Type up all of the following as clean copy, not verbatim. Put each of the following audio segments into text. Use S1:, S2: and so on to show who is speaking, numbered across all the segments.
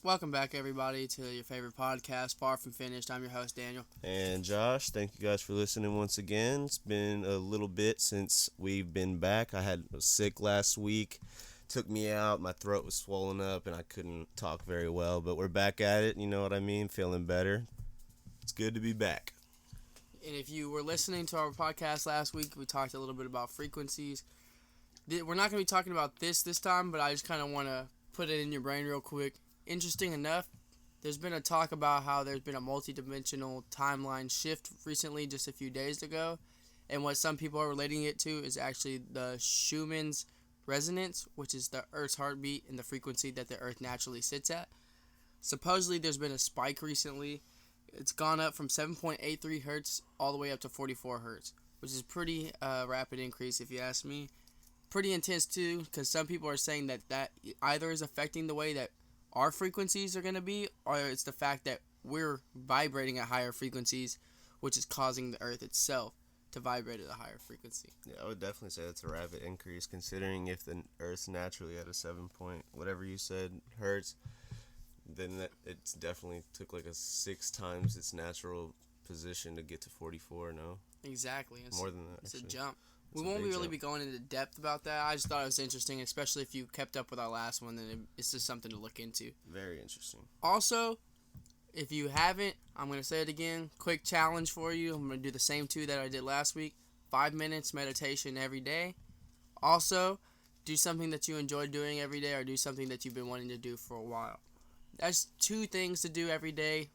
S1: Welcome back, everybody, to your favorite podcast, Far From Finished. I'm your host, Daniel.
S2: And Josh, thank you guys for listening once again. It's been a little bit since we've been back. Was sick last week. Took me out. My throat was swollen up and I couldn't talk very well. But we're back at it. You know what I mean? Feeling better. It's good to be back.
S1: And if you were listening to our podcast last week, we talked a little bit about frequencies. We're not going to be talking about this time, but I just kind of want to put it in your brain real quick. Interesting enough, there's been a talk about how there's been a multi-dimensional timeline shift recently, just a few days ago. And what some people are relating it to is actually the Schumann's resonance, which is the Earth's heartbeat and the frequency that the Earth naturally sits at. Supposedly, there's been a spike recently. It's gone up from 7.83 hertz all the way up to 44 hertz, which is a pretty rapid increase if you ask me. Pretty intense too, because some people are saying that either is affecting the way that our frequencies are going to be, or it's the fact that we're vibrating at higher frequencies, which is causing the Earth itself to vibrate at a higher frequency.
S2: Yeah, I would definitely say it's a rapid increase, considering if the Earth's naturally at a 7 point, whatever you said, hertz, then it's definitely took like a 6 times its natural position to get to 44, no?
S1: Exactly.
S2: More than that,
S1: It's
S2: actually.
S1: a jump.
S2: It's
S1: We
S2: a
S1: won't
S2: big
S1: really
S2: jump.
S1: be going into depth about that. I just thought it was interesting, especially if you kept up with our last one, then it's just something to look into.
S2: Very interesting.
S1: Also, if you haven't, I'm going to say it again. Quick challenge for you. I'm going to do the same two that I did last week. 5 minutes meditation every day. Also, do something that you enjoy doing every day, or do something that you've been wanting to do for a while. That's 2 things to do every day.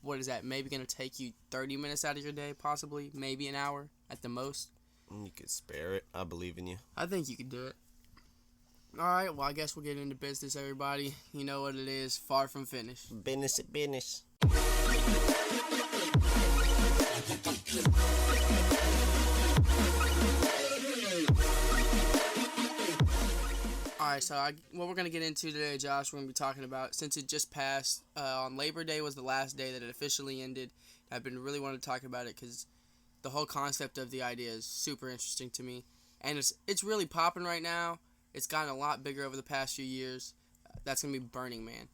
S1: What is that? Maybe going to take you 30 minutes out of your day, possibly. Maybe an hour at the most.
S2: You could spare it. I believe in you.
S1: I think you can do it. Alright, well, I guess we'll get into business, everybody. You know what it is. Far from finished.
S2: Business.
S1: Alright, so what we're going to get into today, Josh, we're going to be talking about, since it just passed, on Labor Day was the last day that it officially ended. I've been really wanting to talk about it because the whole concept of the idea is super interesting to me. And it's really popping right now. It's gotten a lot bigger over the past few years. That's going to be Burning Man.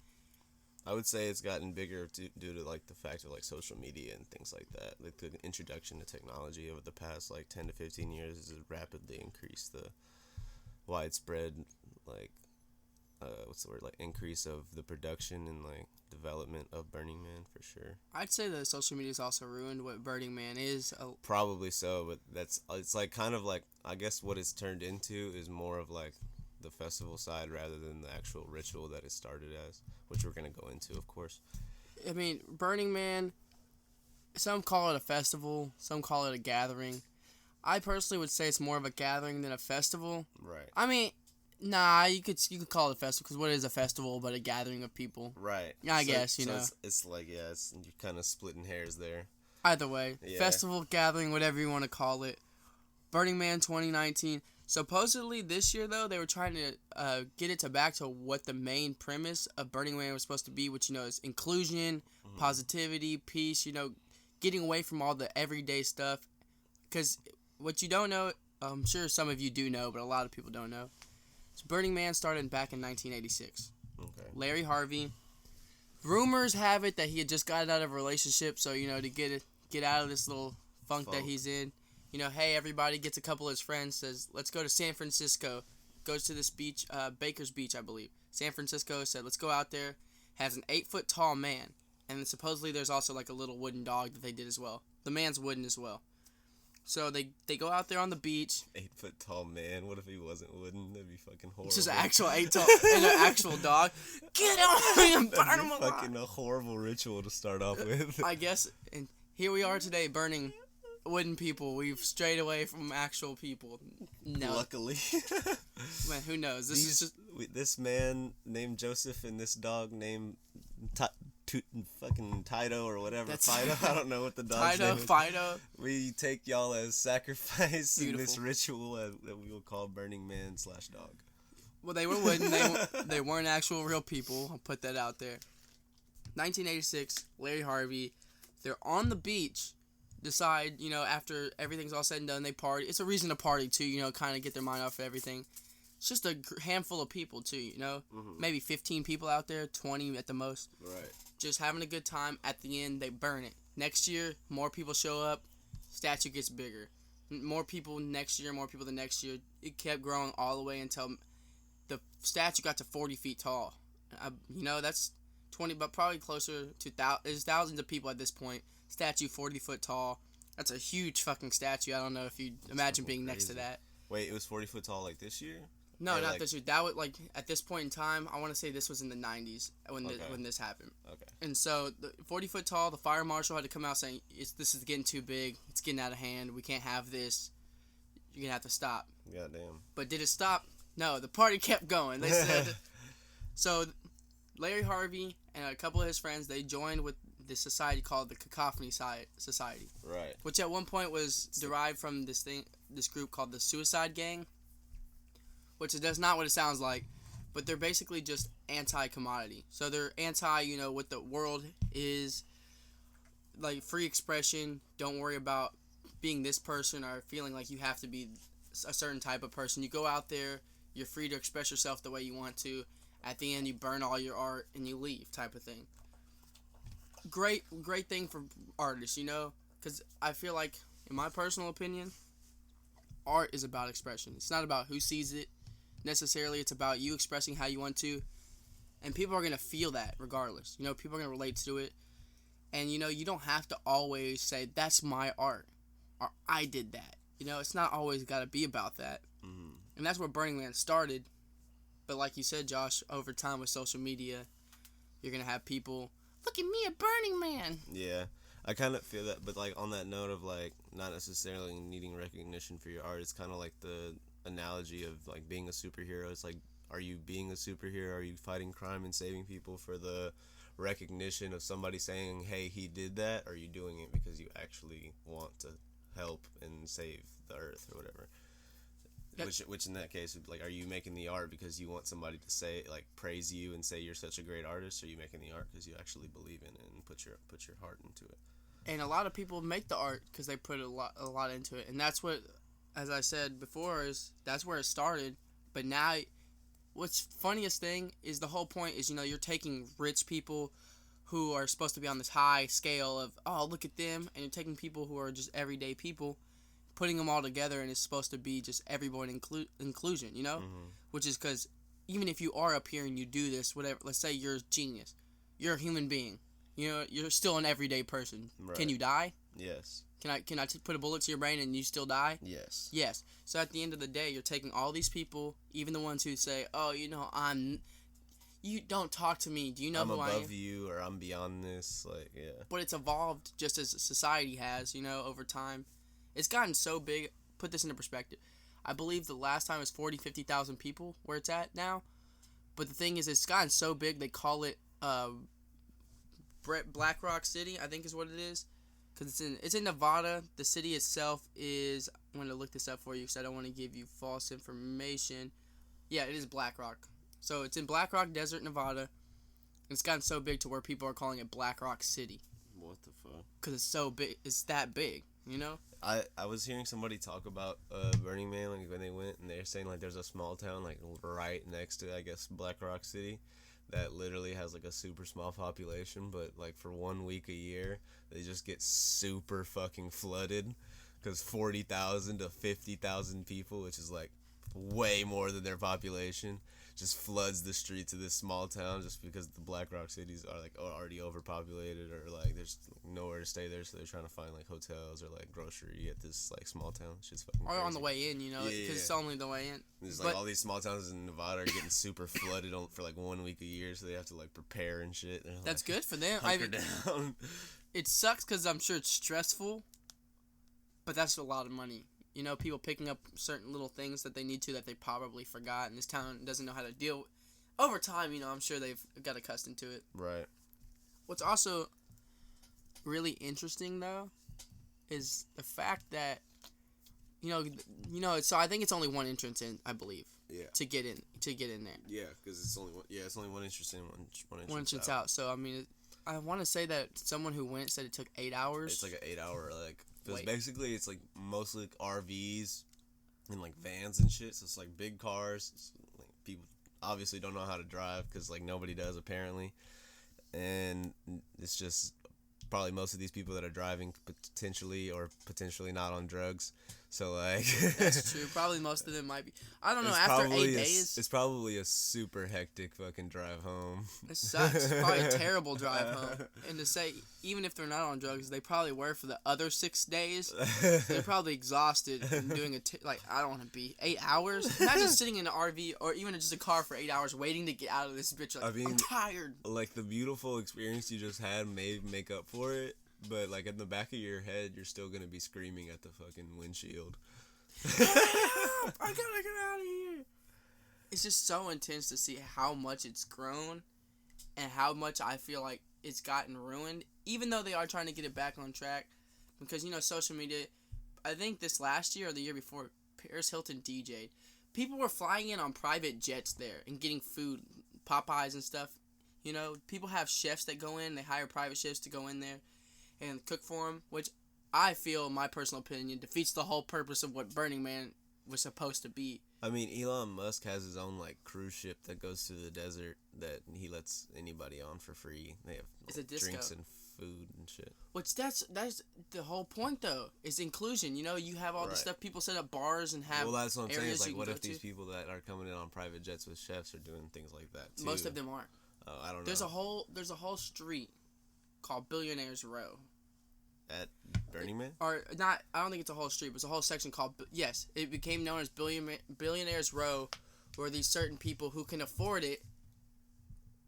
S2: I would say it's gotten bigger due to like the fact of like social media and things like that. Like the introduction to technology over the past like 10 to 15 years has rapidly increased the widespread like increase of the production and like development of Burning Man for sure.
S1: I'd say that social media's also ruined what Burning Man is.
S2: Probably so, but it's like kind of like I guess what it's turned into is more of like the festival side rather than the actual ritual that it started as, which we're gonna go into, of course.
S1: I mean, Burning Man, some call it a festival, some call it a gathering. I personally would say it's more of a gathering than a festival.
S2: Right.
S1: I mean, nah, you could call it a festival, because what is a festival but a gathering of people?
S2: Right.
S1: I guess, you know.
S2: It's like, yeah, you're kind of splitting hairs there.
S1: Either way,
S2: Yeah.
S1: festival, gathering, whatever you want to call it. Burning Man 2019. Supposedly this year, though, they were trying to get it back to what the main premise of Burning Man was supposed to be, which, you know, is inclusion, positivity, peace, you know, getting away from all the everyday stuff. Because what you don't know, I'm sure some of you do know, but a lot of people don't know. So Burning Man started back in 1986.
S2: Okay.
S1: Larry Harvey. Rumors have it that he had just gotten out of a relationship, so, you know, to get out of this little funk that he's in. You know, hey, everybody, gets a couple of his friends, says, let's go to San Francisco. Goes to this beach, Baker's Beach, I believe. San Francisco, said, let's go out there. Has an 8-foot tall man. And then supposedly there's also like a little wooden dog that they did as well. The man's wooden as well. So they go out there on the beach.
S2: 8-foot tall man. What if he wasn't wooden? That'd be fucking horrible.
S1: It's just an actual 8 tall and an actual dog. Get on me and burn him alive.
S2: Fucking a horrible ritual to start off with.
S1: I guess, and here we are today burning wooden people. We've strayed away from actual people. No,
S2: Luckily.
S1: man, who knows?
S2: This man named Joseph and this dog named fucking Tito or whatever.
S1: That's-
S2: Fido. I don't know what the dog's
S1: Fido,
S2: name is.
S1: Fido.
S2: We take y'all as sacrifice in this
S1: Beautiful.
S2: ritual that we will call Burning Man / dog.
S1: Well, they were wooden. They weren't actual real people. I'll put that out there. 1986, Larry Harvey. They're on the beach. Decide, you know, after everything's all said and done, they party. It's a reason to party too, you know, kind of get their mind off of everything. it's just a handful of people too, you know?
S2: Mm-hmm.
S1: Maybe 15 people out there, 20 at the most.
S2: Right.
S1: Just having a good time. At the end, they burn it. Next year, more people show up, statue gets bigger. More people next year, more people the next year. It kept growing all the way until the statue got to 40 feet tall. You know, that's 20, but probably closer to there's thousands of people at this point. Statue 40 foot tall. That's a huge fucking statue. I don't know if you imagine being
S2: crazy.
S1: next to that.
S2: Wait, it was 40 foot tall like this year?
S1: No,
S2: or
S1: not
S2: like...
S1: this year. That was like at this point in time. I want to say this was in the 90s when this happened.
S2: Okay.
S1: And so the 40 foot tall, the fire marshal had to come out saying, "This is getting too big. It's getting out of hand. We can't have this. You're gonna have to stop."
S2: Goddamn.
S1: But did it stop? No. The party kept going. They said. So, Larry Harvey and a couple of his friends, they joined with this society called the Cacophony Society.
S2: Right.
S1: Which at one point was derived from this group called the Suicide Gang. Which is not what it sounds like, but they're basically just anti-commodity. So they're anti, you know, what the world is, like free expression. Don't worry about being this person or feeling like you have to be a certain type of person. You go out there, you're free to express yourself the way you want to. At the end, you burn all your art and you leave, type of thing. Great thing for artists, you know, because I feel like, in my personal opinion, art is about expression. It's not about who sees it necessarily. It's about you expressing how you want to, and people are going to feel that regardless. You know, people are going to relate to it, and you know, you don't have to always say that's my art or I did that. You know, it's not always got to be about that.
S2: Mm-hmm.
S1: And that's where Burning Man started. But like you said, Josh, over time with social media, you're going to have people, look at me at Burning Man.
S2: Yeah, I kind of feel that, but like on that note of like not necessarily needing recognition for your art, it's kind of like the analogy of like being a superhero. It's like, are you being a superhero? Are you fighting crime and saving people for the recognition of somebody saying, hey, he did that? Or are you doing it because you actually want to help and save the earth or whatever? Yep. Which in that case, like, are you making the art because you want somebody to say, like, praise you and say you're such a great artist? Or are you making the art because you actually believe in it and put your heart into it?
S1: And a lot of people make the art because they put a lot into it, and that's what, as I said before, that's where it started. But now, what's funniest thing is the whole point is, you know, you're taking rich people who are supposed to be on this high scale of, oh, look at them, and you're taking people who are just everyday people, putting them all together, and it's supposed to be just everyone inclusion, you know?
S2: Mm-hmm.
S1: Which is because even if you are up here and you do this, whatever, let's say you're a genius, you're a human being, you know, you're still an everyday person.
S2: Right. Can
S1: you die?
S2: Yes.
S1: Can I put a bullet to your brain and you still die?
S2: Yes.
S1: Yes. So at the end of the day, you're taking all these people, even the ones who say, oh, you know, you don't talk to me. Do you know
S2: I'm
S1: who I am?
S2: I'm above you, or I'm beyond this. Like, yeah.
S1: But it's evolved just as society has, you know, over time. It's gotten so big. Put this into perspective. I believe the last time was 40, 50,000 people where it's at now. But the thing is, it's gotten so big, they call it Black Rock City, I think is what it is. Because it's in Nevada. The city itself is... I'm going to look this up for you because I don't want to give you false information. Yeah, it is Black Rock. So it's in Black Rock Desert, Nevada. It's gotten so big to where people are calling it Black Rock City.
S2: What the fuck?
S1: Because it's so big. It's that big, you know?
S2: I was hearing somebody talk about Burning Man, like when they went, and they're saying like there's a small town like right next to, I guess, Black Rock City that literally has like a super small population, but like for 1 week a year they just get super fucking flooded because 40,000 to 50,000 people, which is like way more than their population, just floods the streets of this small town just because the Black Rock cities are like already overpopulated, or like there's nowhere to stay there, so they're trying to find like hotels or like grocery at this like small town. Shit's fucking
S1: Or
S2: crazy.
S1: on the way in, you know, because it's only the way in.
S2: There's like all these small towns in Nevada are getting super flooded for like 1 week a year, so they have to like prepare and shit.
S1: That's
S2: like,
S1: good for them.
S2: Hunker down.
S1: It sucks because I'm sure it's stressful, but that's a lot of money. You know, people picking up certain little things that they need to that they probably forgot, and this town doesn't know how to deal with. Over time, you know, I'm sure they've got accustomed to it.
S2: Right.
S1: What's also really interesting, though, is the fact that, you know, so I think it's only one entrance in, I believe.
S2: Yeah.
S1: To get in there.
S2: Yeah, because it's only one entrance in, one
S1: entrance out. So I mean, I want to say that someone who went said it took 8 hours.
S2: It's like an 8 hour because basically it's like mostly like RVs and like vans and shit. So it's like big cars, people obviously don't know how to drive because like nobody does apparently, and it's just probably most of these people that are driving potentially not on drugs. So like
S1: That's true. Probably most of them might be. I don't know.
S2: it's
S1: After
S2: probably
S1: 8 days,
S2: it's probably a super hectic fucking drive home.
S1: it sucks. Probably a terrible drive home. And to say, even if they're not on drugs, they probably were for the other 6 days. They're probably exhausted and doing I don't want to be 8 hours. Imagine sitting in an RV or even just a car for 8 hours waiting to get out of this bitch. Like, I mean, I'm tired.
S2: Like the beautiful experience you just had may make up for it, but like in the back of your head, you're still gonna be screaming at the fucking windshield.
S1: I gotta get out of here. It's just so intense to see how much it's grown and how much I feel like it's gotten ruined, even though they are trying to get it back on track. Because, social media, I think this last year or the year before, Paris Hilton DJ'd. People were flying in on private jets there and getting food, Popeyes and stuff. People have chefs that go in, they hire private chefs to go in there and cook for them, which I feel, in my personal opinion, defeats the whole purpose of what Burning Man was supposed to be.
S2: I mean, Elon Musk has his own cruise ship that goes through the desert that he lets anybody on for free. They have drinks and food and shit.
S1: Which that's the whole point though, is inclusion. You have all this stuff. People set up bars and have.
S2: Well, that's what I'm saying. Is what if
S1: these
S2: people that are coming in on private jets with chefs are doing things like that too?
S1: Most of them aren't.
S2: Oh, I don't know.
S1: There's a whole street called Billionaires Row.
S2: At Burning Man?
S1: Or not, I don't think it's a whole street, but it's a whole section called, yes, it became known as Billionaires Row, where these certain people who can afford it,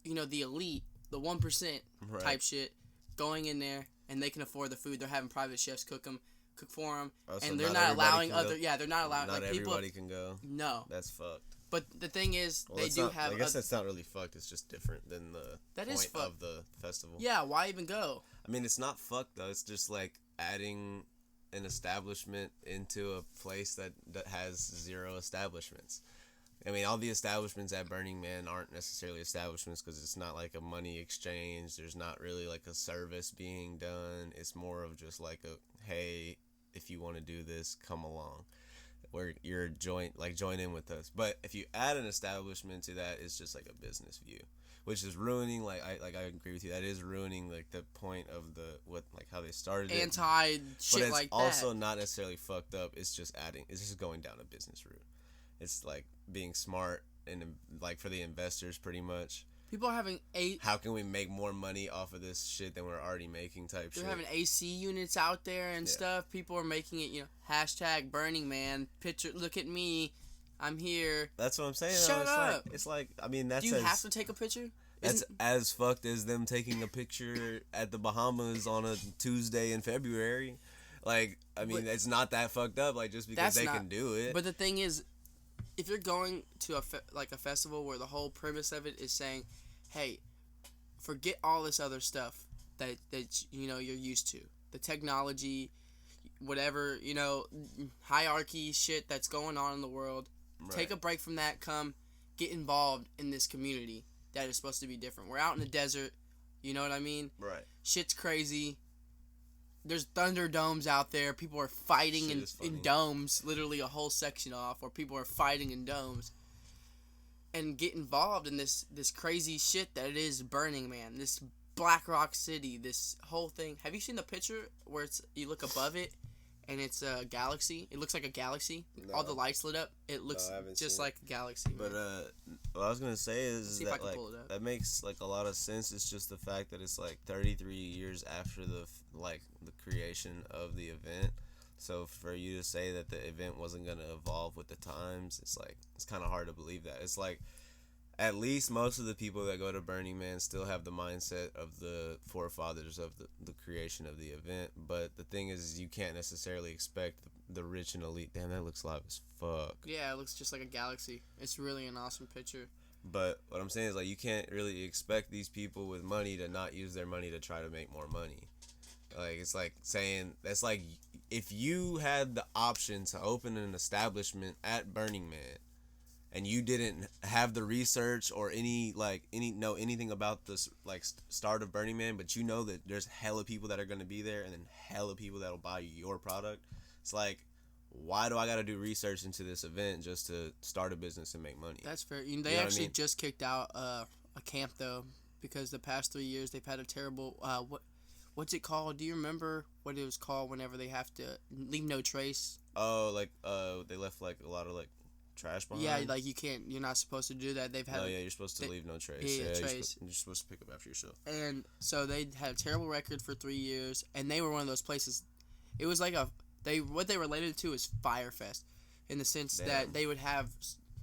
S1: the elite, the 1% type shit, going in there, and they can afford the food. They're having private chefs cook for them, and they're not allowing they're not allowing,
S2: not everybody can go.
S1: No.
S2: That's fucked.
S1: But the thing is, they do have.
S2: I guess that's not really fucked. It's just different than the point of the festival.
S1: Yeah, why even go?
S2: I mean, it's not fucked though. It's just like adding an establishment into a place that has 0 establishments. I mean, all the establishments at Burning Man aren't necessarily establishments because it's not like a money exchange. There's not really like a service being done. It's more of just like hey, if you want to do this, come along. Where you're join in with us. But if you add an establishment to that, it's just like a business view, which is ruining. I agree with you. That is ruining the point of how they started it.
S1: Anti shit like that. But it's
S2: also not necessarily fucked up. It's just going down a business route. It's like being smart and for the investors pretty much.
S1: People are having
S2: how can we make more money off of this shit than we're already making type shit.
S1: They're having AC units out there and stuff. People are making it, hashtag Burning Man. Picture, look at me. I'm here.
S2: That's what I'm saying.
S1: Shut up.
S2: It's like, I mean, that's.
S1: Do you have to take a picture?
S2: That's as fucked as them taking a picture at the Bahamas on a Tuesday in February. It's not that fucked up. Just because they can do it.
S1: But the thing is, if you're going to a festival where the whole premise of it is saying, hey, forget all this other stuff that you're used to, the technology, whatever, hierarchy shit that's going on in the world. Right. Take a break from that. Come get involved in this community that is supposed to be different. We're out in the desert. You know what I mean?
S2: Right.
S1: Shit's crazy. There's Thunderdomes out there. People are fighting in domes. Literally a whole section off where people are fighting in domes. And get involved in this crazy shit that it is Burning Man. This Black Rock City. This whole thing. Have you seen the picture where you look above it and it's a galaxy? It looks like a galaxy. No. All the lights lit up. It looks just like a galaxy.
S2: But what I was gonna say is that that makes a lot of sense. It's just the fact that it's 33 years after the creation of the event. So for you to say that the event wasn't gonna evolve with the times, it's kind of hard to believe that. It's at least most of the people that go to Burning Man still have the mindset of the forefathers of the creation of the event. But the thing is, you can't necessarily expect the rich and elite. Damn, that looks live as fuck.
S1: Yeah, it looks just like a galaxy. It's really an awesome picture.
S2: But what I'm saying is, you can't really expect these people with money to not use their money to try to make more money. It's saying, that's if you had the option to open an establishment at Burning Man, and you didn't have the research or know anything about this start of Burning Man, but you know that there's hella people that are going to be there and then hella people that'll buy your product. It's why do I got to do research into this event just to start a business and make money?
S1: That's fair. They
S2: You know what I
S1: actually
S2: mean?
S1: just kicked out a camp though, because the past 3 years they've had a terrible what's it called? Do you remember what it was called whenever they have to leave no trace?
S2: Oh, like they left like a lot of like trash behind.
S1: Yeah, like you're not supposed to do that. They've had
S2: No, yeah, you're supposed to leave no trace.
S1: yeah,
S2: You're,
S1: trace.
S2: you're supposed to pick up after yourself.
S1: And so they had a terrible record for 3 years, and they were one of those places. It was like what they related to is Firefest, in the sense that they would have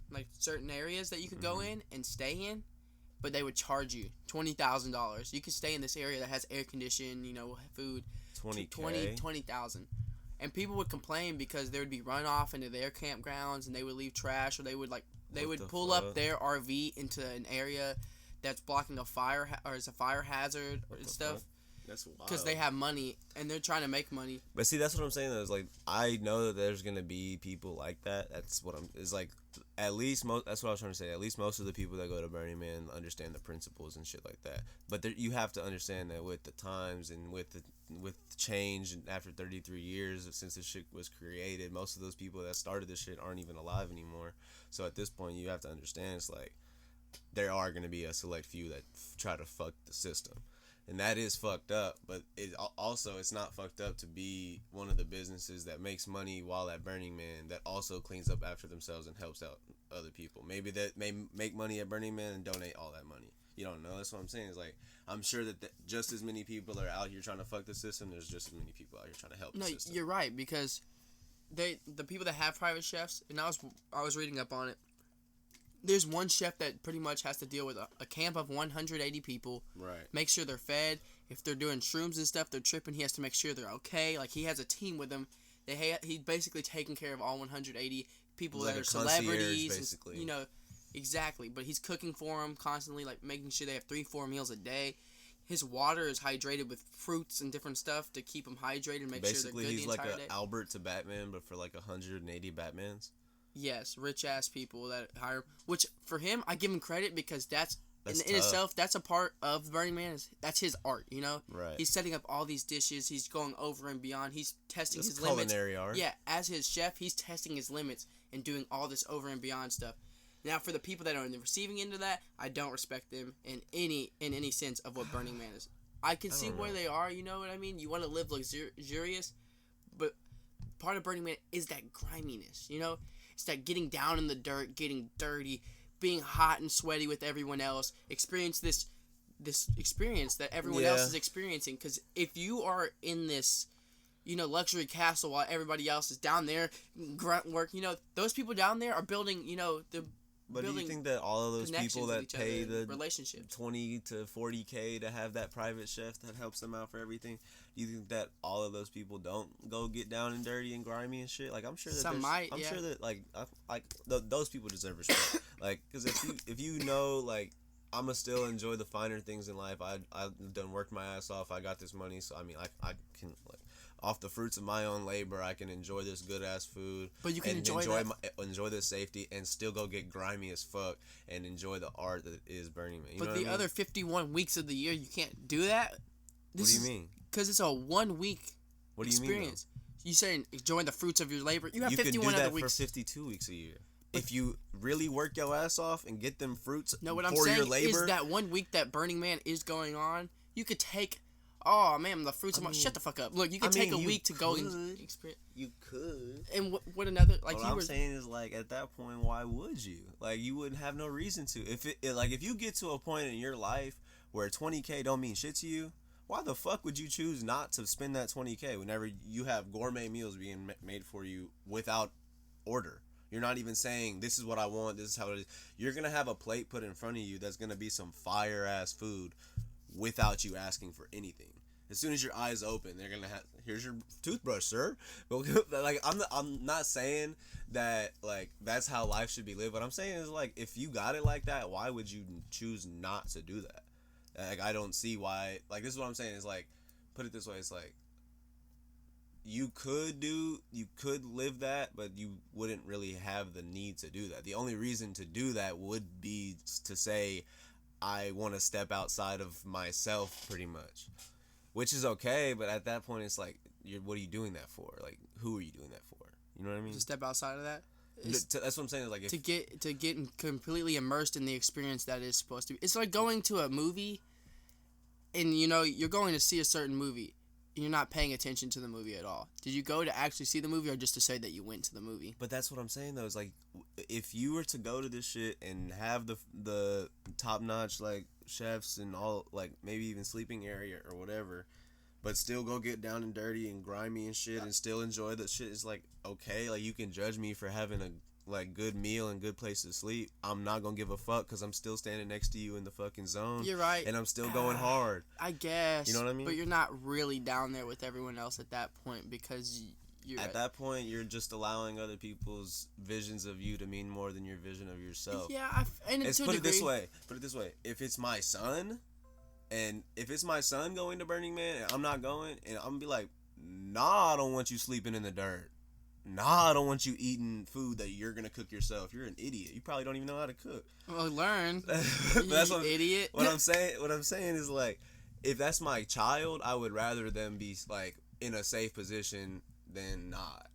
S1: like certain areas that you could go in and stay in, but they would charge you $20,000. You could stay in this area that has air conditioning, food.
S2: 20,000.
S1: And people would complain because there would be runoff into their campgrounds, and they would leave trash, or they would pull up their RV into an area that's blocking a fire or is a fire hazard and stuff.
S2: Fuck? That's wild.
S1: Because they have money and they're trying to make money.
S2: But see, that's what I'm saying. Though, is like I know that there's gonna be people like that. That's what I'm. Is like at least most. That's what I was trying to say. At least most of the people that go to Burning Man understand the principles and shit like that. But you have to understand that with the times and with the change, and after 33 years since this shit was created, most of those people that started this shit aren't even alive anymore. So at this point, you have to understand it's like there are gonna be a select few that try to fuck the system. And that is fucked up, but it's not fucked up to be one of the businesses that makes money while at Burning Man that also cleans up after themselves and helps out other people. Maybe that may make money at Burning Man and donate all that money. You don't know. That's what I'm saying. It's like I'm sure that just as many people are out here trying to fuck the system. There's just as many people out here trying to help the system.
S1: No, you're right, because the people that have private chefs, and I was reading up on it. There's one chef that pretty much has to deal with a camp of 180 people.
S2: Right.
S1: Make sure they're fed. If they're doing shrooms and stuff, they're tripping. He has to make sure they're okay. Like, he has a team with him. He's basically taking care of all 180 people that are celebrities.
S2: Basically.
S1: And, exactly. But he's cooking for them constantly, like making sure they have 3-4 meals a day. His water is hydrated with fruits and different stuff to keep them hydrated and make sure they're good the entire day.
S2: Basically, he's like an Albert to Batman, but for like 180 Batmans.
S1: Yes, rich ass people that hire. Which for him, I give him credit because that's in
S2: tough.
S1: itself. That's a part of Burning Man. That's his art.
S2: Right.
S1: He's setting up all these dishes. He's going over and beyond. He's testing his
S2: culinary
S1: limits.
S2: art.
S1: Yeah, as his chef, he's testing his limits and doing all this over and beyond stuff. Now, for the people that are in the receiving end of that, I don't respect them in any sense of what Burning Man is. I can see where they are. You know what I mean? You want to live luxurious, but part of Burning Man is that griminess. It's that getting down in the dirt, getting dirty, being hot and sweaty with everyone else. Experience this experience that everyone else is experiencing. Because if you are in this, luxury castle while everybody else is down there grunt work, those people down there are building,
S2: But do you think that all of those people that pay the
S1: relationships,
S2: $20 to $40K to have that private chef that helps them out for everything, do you think that all of those people don't go get down and dirty and grimy and shit? Like I'm sure that
S1: some might.
S2: I'm sure that those people deserve respect. Like, because if you know, like, I'ma still enjoy the finer things in life. I've done worked my ass off. I got this money, so I mean, I can like. Off the fruits of my own labor, I can enjoy this good ass food.
S1: But you can
S2: enjoy the safety and still go get grimy as fuck and enjoy the art that is Burning Man.
S1: But the other 51 weeks of the year, you can't do that.
S2: What do you mean?
S1: Because it's a 1 week
S2: what do you
S1: experience.
S2: Mean,
S1: you saying enjoying the fruits of your labor. You have
S2: you
S1: 51
S2: can do
S1: other
S2: that
S1: weeks
S2: for 52 weeks a year. If you really work your ass off and get them fruits
S1: what I'm
S2: for
S1: saying
S2: your labor,
S1: is that 1 week that Burning Man is going on, you could take. Oh man, the fruits of my shut the fuck up. Look, you can take a week to go and experience.
S2: You could.
S1: And what another like?
S2: What I'm saying is like at that point, why would you? Like you wouldn't have no reason to. If you get to a point in your life where 20K don't mean shit to you, why the fuck would you choose not to spend that 20K whenever you have gourmet meals being made for you without order? You're not even saying this is what I want. This is how it is. You're gonna have a plate put in front of you that's gonna be some fire ass food without you asking for anything. As soon as your eyes open, they're gonna have, here's your toothbrush, sir. But like, I'm not saying that like that's how life should be lived. What I'm saying is like, if you got it like that, why would you choose not to do that? Like, I don't see why. Like, this is what I'm saying is like, put it this way, it's like you could live that, but you wouldn't really have the need to do that. The only reason to do that would be to say, I want to step outside of myself, pretty much. Which is okay, but at that point, it's like, what are you doing that for? Like, who are you doing that for? You know what I mean?
S1: To step outside of that.
S2: That's what I'm saying. Is like if,
S1: to get completely immersed in the experience that is supposed to be. It's like going to a movie, and you're going to see a certain movie. You're not paying attention to the movie at all. Did you go to actually see the movie, or just to say that you went to the movie?
S2: But that's what I'm saying though. Is like, if you were to go to this shit and have the top notch like chefs and all, like maybe even sleeping area or whatever, but still go get down and dirty and grimy and shit, and still enjoy the shit, is like, okay, like you can judge me for having a like good meal and good place to sleep. I'm not gonna give a fuck because I'm still standing next to you in the fucking zone.
S1: You're right,
S2: and I'm still going hard.
S1: I guess.
S2: You know what I mean?
S1: But you're not really down there with everyone else at that point, because you're
S2: at that point you're just allowing other people's visions of you to mean more than your vision of yourself.
S1: Yeah, and
S2: it's
S1: to a
S2: put
S1: degree.
S2: it this way. If it's my son, and if it's my son going to Burning Man and I'm not going, and I'm gonna be like, nah, I don't want you sleeping in the dirt. Nah, I don't want you eating food that you're gonna cook yourself. You're an idiot. You probably don't even know how to cook.
S1: Well, learn.
S2: That's what
S1: idiot.
S2: What I'm saying is, like, if that's my child, I would rather them be like in a safe position than not.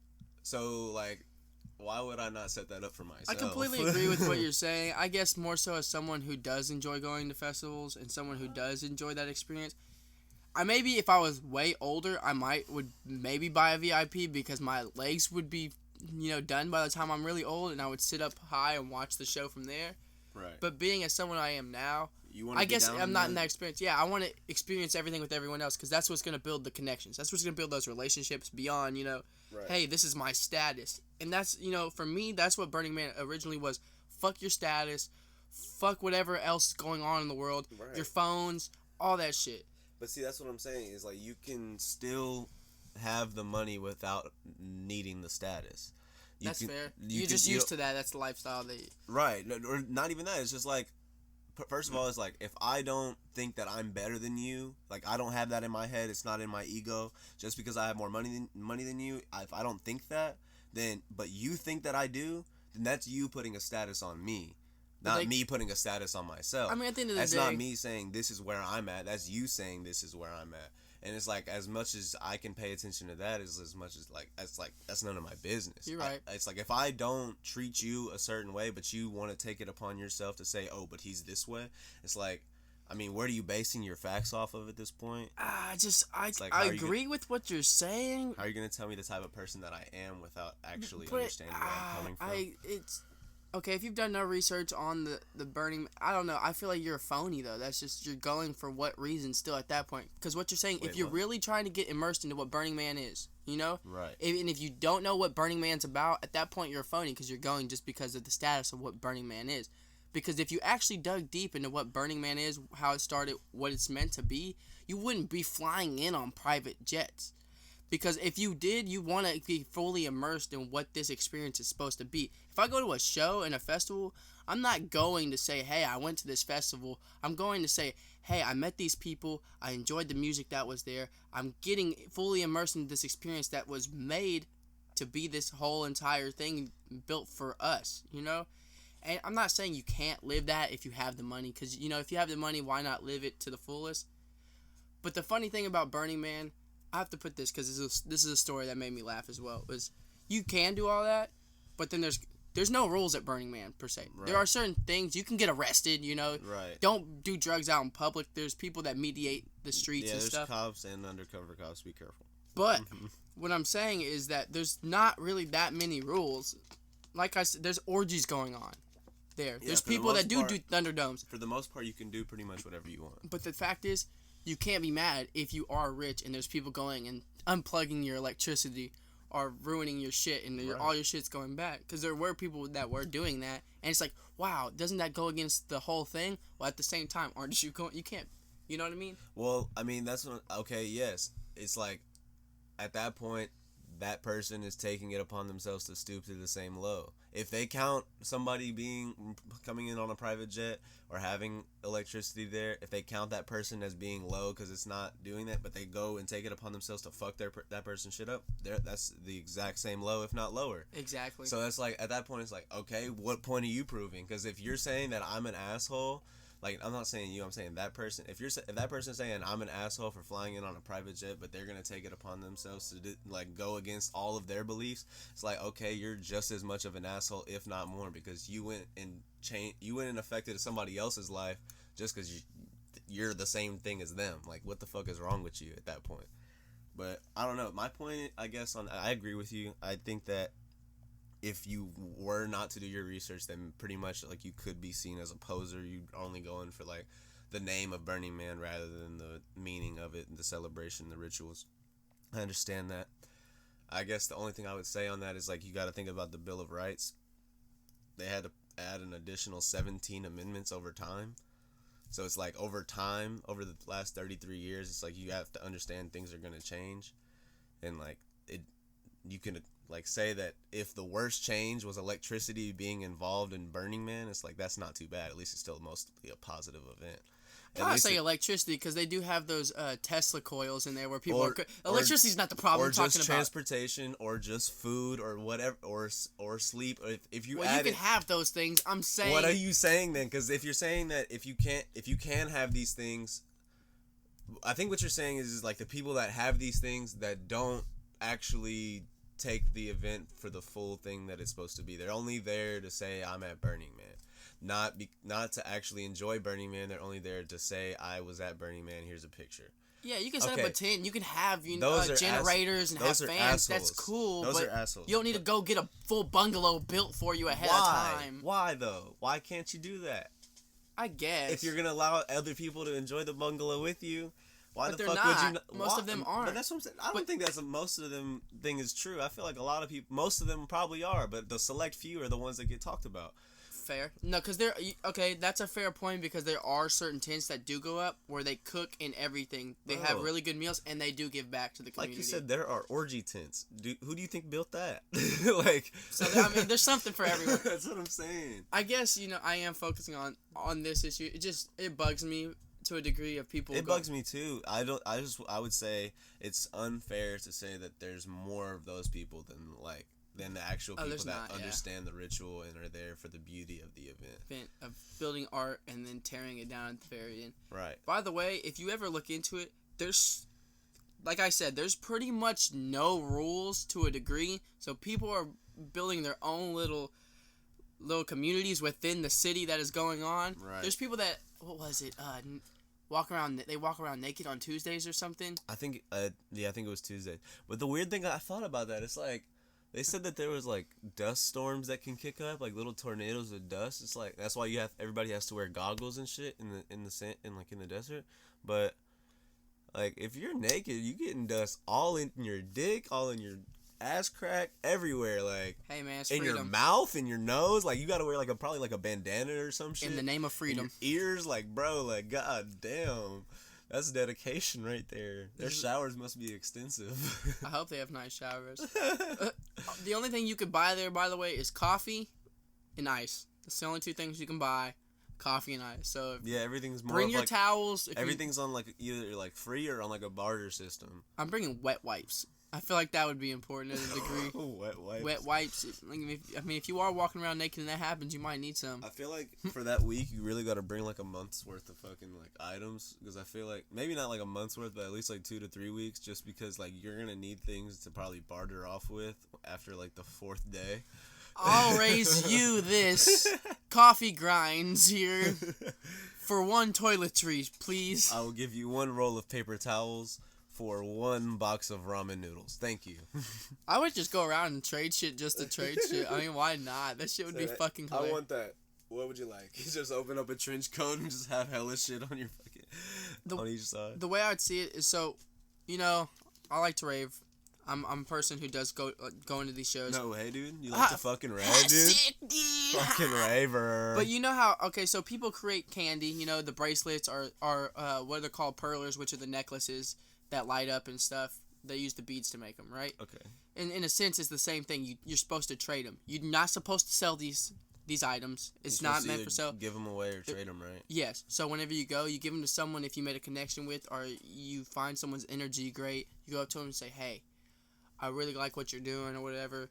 S2: So like, why would I not set that up for myself?
S1: I completely agree with what you're saying. I guess more so as someone who does enjoy going to festivals and someone who does enjoy that experience. Maybe if I was way older, I would maybe buy a VIP, because my legs would be, done by the time I'm really old, and I would sit up high and watch the show from there.
S2: Right.
S1: But being as someone I am now,
S2: I
S1: guess I'm not in that experience. Yeah, I want to experience everything with everyone else, because that's what's going to build the connections. That's what's going to build those relationships beyond,
S2: right.
S1: Hey, this is my status. And that's, for me, that's what Burning Man originally was. Fuck your status. Fuck whatever else is going on in the world.
S2: Right.
S1: Your phones, all that shit.
S2: But see, that's what I'm saying, is like, you can still have the money without needing the status.
S1: That's fair. You're just used to that. That's the lifestyle that
S2: Right. Or not even that. It's just like, first of all, it's like, if I don't think that I'm better than you, like, I don't have that in my head, it's not in my ego, just because I have more money than you, if I don't think that, then, but you think that I do, then that's you putting a status on me. Not me putting a status on myself.
S1: I mean, at the end of the day,
S2: that's not me saying this is where I'm at. That's you saying this is where I'm at. And it's like, as much as I can pay attention to that, is as much as that's none of my business.
S1: You're right.
S2: It's like, if I don't treat you a certain way, but you want to take it upon yourself to say, oh, but he's this way. It's like, I mean, where are you basing your facts off of at this point?
S1: I agree with what you're saying.
S2: How are you gonna tell me the type of person that I am without actually understanding where I'm coming from?
S1: Okay, if you've done no research on the Burning, I don't know. I feel like you're a phony, though. That's just, you're going for what reason still at that point. Because what you're saying, if you're really trying to get immersed into what Burning Man is,
S2: Right.
S1: And if you don't know what Burning Man's about, at that point you're a phony, because you're going just because of the status of what Burning Man is. Because if you actually dug deep into what Burning Man is, how it started, what it's meant to be, you wouldn't be flying in on private jets. Because if you did, you want to be fully immersed in what this experience is supposed to be. If I go to a show and a festival, I'm not going to say, hey, I went to this festival. I'm going to say, hey, I met these people. I enjoyed the music that was there. I'm getting fully immersed in this experience that was made to be this whole entire thing built for us, And I'm not saying you can't live that if you have the money. Because, if you have the money, why not live it to the fullest? But the funny thing about Burning Man, I have to put this because this is a story that made me laugh as well. Was you can do all that, but then there's no rules at Burning Man per se. Right. There are certain things you can get arrested.
S2: Right.
S1: Don't do drugs out in public. There's people that mediate the streets and stuff.
S2: Yeah, there's cops and undercover cops. Be careful.
S1: But what I'm saying is that there's not really that many rules. Like I said, there's orgies going on there. Yeah, there's people that do Thunderdomes.
S2: For the most part, you can do pretty much whatever you want.
S1: But the fact is, you can't be mad if you are rich and there's people going and unplugging your electricity or ruining your shit and all your shit's going back. Because there were people that were doing that. And it's like, wow, doesn't that go against the whole thing? Well, at the same time, aren't you going? You can't. You know what I mean?
S2: Well, I mean, that's what. Okay, yes. It's like, at that point, that person is taking it upon themselves to stoop to the same low. If they count somebody coming in on a private jet or having electricity there, if they count that person as being low because it's not doing that, but they go and take it upon themselves to fuck that person's shit up, that's the exact same low, if not lower.
S1: Exactly.
S2: So that's like, at that point, it's like, okay, what point are you proving? Because if you're saying that I'm an asshole, like, I'm not saying you, I'm saying that person. If that person's saying I'm an asshole for flying in on a private jet, but they're gonna take it upon themselves to like go against all of their beliefs, it's like, okay, you're just as much of an asshole, if not more, because you went and affected somebody else's life just because you're the same thing as them. Like, what the fuck is wrong with you at that point? But I don't know. My point, I guess, I agree with you. I think that if you were not to do your research, then pretty much like you could be seen as a poser. You only going for like the name of Burning Man rather than the meaning of it, the celebration, the rituals. I understand that. I guess the only thing I would say on that is like you got to think about the Bill of Rights. They had to add an additional 17 amendments over time. So it's like over time, over the last 33 years, it's like you have to understand things are going to change. And like you can like say that if the worst change was electricity being involved in Burning Man, it's like that's not too bad. At least it's still mostly a positive event.
S1: I say electricity because they do have those Tesla coils in there where people electricity's not the problem.
S2: Or just transportation, or just food, or whatever, or sleep. If you
S1: you can have those things. I'm saying.
S2: What are you saying then? Because if you're saying that if you can have these things, I think what you're saying is like the people that have these things that don't actually take the event for the full thing that it's supposed to be. They're only there to say I'm at Burning Man. Not to actually enjoy Burning Man. They're only there to say I was at Burning Man. Here's a picture.
S1: Yeah, you can set up a tent. You can have generators and have fans. Assholes. That's cool.
S2: Those are assholes.
S1: You don't need to go get a full bungalow built for you ahead of time.
S2: Why though? Why can't you do that?
S1: I guess
S2: if you're gonna allow other people to enjoy the bungalow with you, why
S1: but
S2: the
S1: fuck
S2: not.
S1: Would you? Most of them aren't.
S2: But that's what I'm saying. I don't think that's most of them thing is true. I feel like a lot of people, most of them probably are, but the select few are the ones that get talked about.
S1: Fair. No, because that's a fair point because there are certain tents that do go up where they cook and everything. They have really good meals and they do give back to the community.
S2: Like you said, there are orgy tents. Who do you think built that? Like,
S1: so I mean, there's something for everyone.
S2: That's what I'm saying.
S1: I guess I am focusing on this issue. It bugs me to a degree of people.
S2: It bugs me too. I would say it's unfair to say that there's more of those people than the actual people that understand the ritual and are there for the beauty of the event.
S1: Of building art and then tearing it down at the very end.
S2: Right.
S1: By the way, if you ever look into it, there's, like I said, there's pretty much no rules to a degree. So people are building their own little communities within the city that is going on.
S2: Right.
S1: There's people that, what was it, walk around naked on Tuesdays or something.
S2: I think it was Tuesday. But the weird thing I thought about that, it's like, they said that there was like dust storms that can kick up, like little tornadoes of dust. It's like that's why everybody has to wear goggles and shit in the sand and like in the desert. But like if you're naked, you getting dust all in your dick, all in your ass crack, everywhere. Like,
S1: hey man, it's
S2: in
S1: freedom.
S2: Your mouth, in your nose. Like you gotta wear probably like a bandana or some shit.
S1: In the name of freedom.
S2: In your ears, like bro, like god damn. That's dedication right there. Their showers must be extensive.
S1: I hope they have nice showers. The only thing you could buy there, by the way, is coffee and ice. That's the only two things you can buy. Coffee and ice. So
S2: everything's more.
S1: Bring your towels.
S2: Everything's on like either like free or on like a barter system.
S1: I'm bringing wet wipes. I feel like that would be important to a degree.
S2: Wet wipes.
S1: Wet wipes. If you are walking around naked and that happens, you might need some.
S2: I feel like for that week, you really got to bring like a month's worth of fucking like items, because I feel like maybe not like a month's worth, but at least like 2 to 3 weeks, just because like you're gonna need things to probably barter off with after like the 4th day.
S1: I'll raise you this coffee grinds here for 1 toiletries, please.
S2: I will give you 1 roll of paper towels for 1 box of ramen noodles. Thank you.
S1: I would just go around and trade shit just to trade shit. I mean, why not? That shit would be fucking hilarious.
S2: I want that. What would you like? You just open up a trench coat and just have hella shit on your fucking on each side.
S1: The way I'd see it is so, I like to rave. I'm a person who does go into these shows.
S2: No way, dude. You like to fucking rave, dude?
S1: Sick, dude.
S2: Fucking raver.
S1: But you know how, so people create candy. The bracelets are what they're called, pearlers, which are the necklaces that light up and stuff. They use the beads to make them, right?
S2: Okay.
S1: And in a sense, it's the same thing. You're supposed to trade them. You're not supposed to sell these items. It's not meant for sale.
S2: Give them away or trade them, right?
S1: Yes. So whenever you go, you give them to someone if you made a connection with, or you find someone's energy great. You go up to them and say, "Hey, I really like what you're doing," or whatever.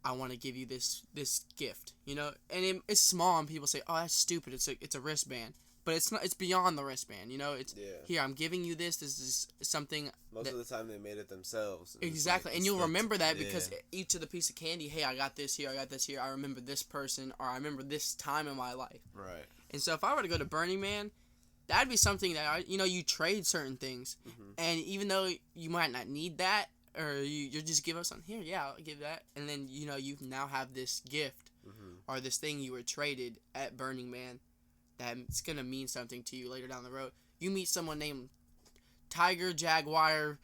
S1: I want to give you this gift, And it's small, and people say, "Oh, that's stupid. It's a wristband." but it's not. It's beyond the wristband. You know, it's
S2: Yeah.
S1: here. I'm giving you this. This is something.
S2: Most of the time they made it themselves.
S1: Exactly, and you'll remember that because each of the piece of candy. Hey, I got this here. I got this here. I remember this person, or I remember this time in my life.
S2: Right.
S1: And so if I were to go to Burning Man, that'd be something that you trade certain things, and even though you might not need that, or you just give us something here, yeah, I'll give that, and then you now have this gift or this thing you were traded at Burning Man that's gonna mean something to you later down the road. You meet someone named Tiger, Jaguar,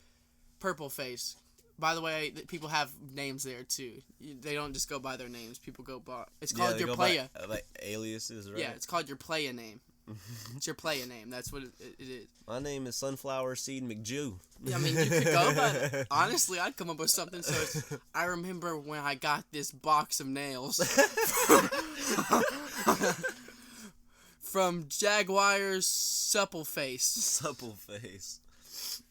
S1: Purple Face. By the way, people have names there too. They don't just go by their names. People go by. It's called your playa.
S2: Like aliases, right?
S1: Yeah, it's called your playa name. It's your playa name. That's what it is.
S2: My name is Sunflower Seed McJew.
S1: Yeah, I mean, you could go by that. Honestly, I'd come up with something. So I remember when I got this box of nails from Jaguar's Supple Face.
S2: Supple Face.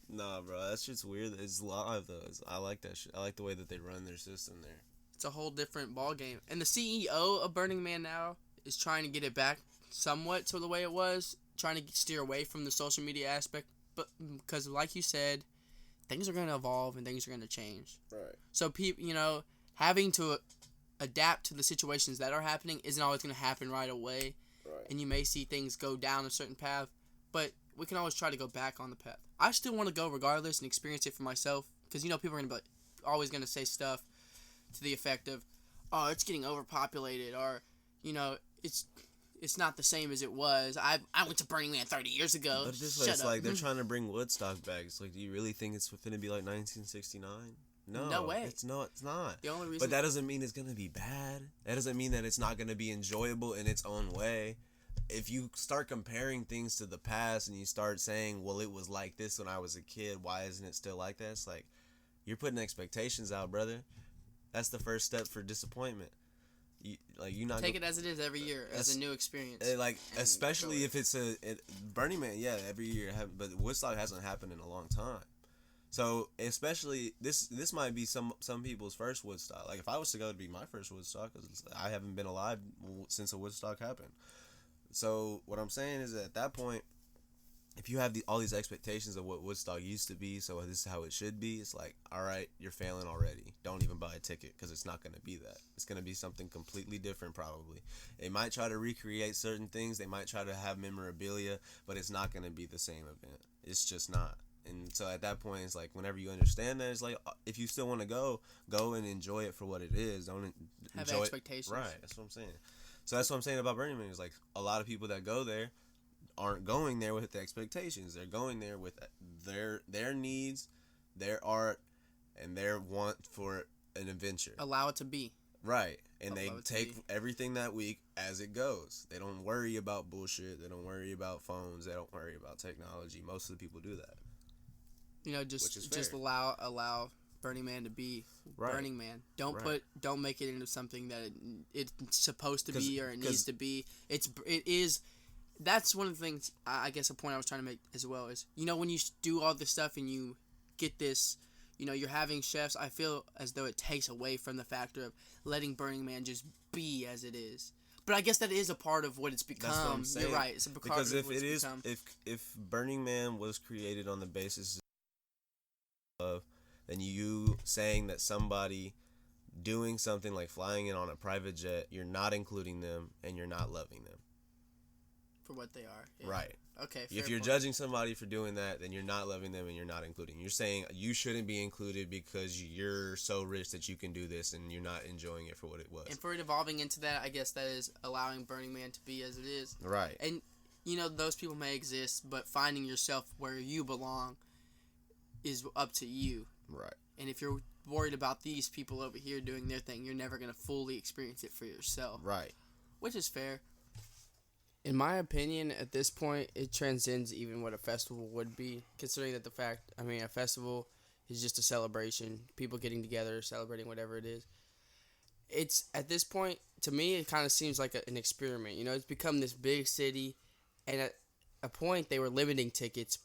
S2: Nah, bro, that shit's weird. It's live though. I like that shit. I like the way that they run their system there.
S1: It's a whole different ball game. And the CEO of Burning Man now is trying to get it back somewhat to the way it was, trying to steer away from the social media aspect, but because like you said, things are going to evolve and things are going to change.
S2: Right.
S1: So people, having to adapt to the situations that are happening isn't always going to happen right away.
S2: Right.
S1: And you may see things go down a certain path, but we can always try to go back on the path. I still want to go regardless and experience it for myself, because people are going to be always going to say stuff to the effect of, oh, it's getting overpopulated, or it's not the same as it was. I went to Burning Man 30 years ago.
S2: But this way, it's like they're trying to bring Woodstock back. It's like, do you really think it's going to be like 1969? No
S1: way.
S2: It's not.
S1: The only reason.
S2: But that doesn't mean it's going to be bad. That doesn't mean that it's not going to be enjoyable in its own way. If you start comparing things to the past and you start saying, well, it was like this when I was a kid, why isn't it still like that? It's like, you're putting expectations out, brother. That's the first step for disappointment. You're not
S1: take it as it is every year as a new experience.
S2: Especially if it's Burning Man, yeah, every year. But Woodstock hasn't happened in a long time. So especially this might be some people's first Woodstock. Like if I was to go, it'd be my first Woodstock because I haven't been alive since a Woodstock happened. So what I'm saying is that at that point, if you have all these expectations of what Woodstock used to be, so this is how it should be, it's like, all right, you're failing already. Don't even buy a ticket because it's not going to be that. It's going to be something completely different probably. They might try to recreate certain things. They might try to have memorabilia, but it's not going to be the same event. It's just not. And so at that point, it's like whenever you understand that, it's like if you still want to go and enjoy it for what it is. Don't
S1: have
S2: enjoy
S1: expectations.
S2: Right, that's what I'm saying. So that's what I'm saying about Burning Man. Is like a lot of people that go there aren't going there with the expectations. They're going there with their needs, their art, and their want for an adventure.
S1: Allow it to be.
S2: Right. And they take everything that week as it goes. They don't worry about bullshit. They don't worry about phones. They don't worry about technology. Most of the people do that.
S1: Just allow Burning Man to be Burning Man. Don't make it into something that it's supposed to be or it needs to be. It is. That's one of the things, I guess a point I was trying to make as well is, when you do all this stuff and you get this, you're having chefs, I feel as though it takes away from the factor of letting Burning Man just be as it is. But I guess that is a part of what it's become. That's what I'm saying. You're right. It's a part of what it's become.
S2: If Burning Man was created on the basis of, then you saying that somebody doing something like flying in on a private jet, you're not including them and you're not loving them.
S1: For what they are. Yeah.
S2: Right.
S1: Okay.
S2: If you're judging somebody for doing that, then you're not loving them and you're not including. You're saying you shouldn't be included because you're so rich that you can do this and you're not enjoying it for what it was.
S1: And for it evolving into that, I guess that is allowing Burning Man to be as it is.
S2: Right.
S1: And, those people may exist, but finding yourself where you belong is up to you.
S2: Right.
S1: And if you're worried about these people over here doing their thing, you're never going to fully experience it for yourself.
S2: Right.
S1: Which is fair. In my opinion, at this point, it transcends even what a festival would be, considering that a festival is just a celebration, people getting together, celebrating whatever it is. It's, at this point, to me, it kind of seems like an experiment. It's become this big city, and at a point, they were limiting tickets,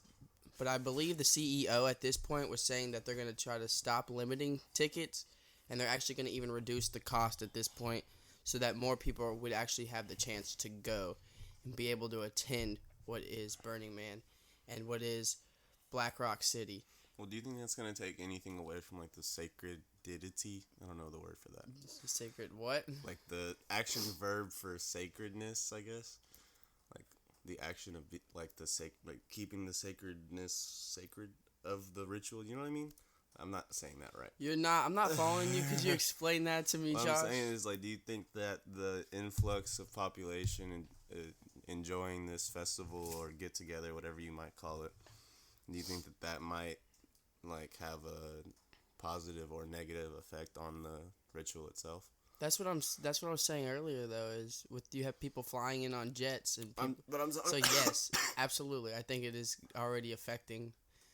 S1: but I believe the CEO at this point was saying that they're going to try to stop limiting tickets, and they're actually going to even reduce the cost at this point so that more people would actually have the chance to go and be able to attend what is Burning Man and what is Black Rock City.
S2: Well, do you think that's gonna take anything away from like the sacredity? I don't know the word for that.
S1: Sacred what?
S2: Like the action verb for sacredness, I guess. Like the action of like like keeping the sacredness sacred of the ritual. You know what I mean? I'm not saying that right.
S1: You're not. I'm not following you. Could you explain that to me,
S2: What
S1: Josh?
S2: I'm saying is, like, do you think that the influx of population and enjoying this festival or get together, whatever you might call it, do you think that that might like have a positive or negative effect on the ritual itself?
S1: That's what I was saying earlier, though. Is with you have people flying in on jets and people, so yes, absolutely. I think it is already affecting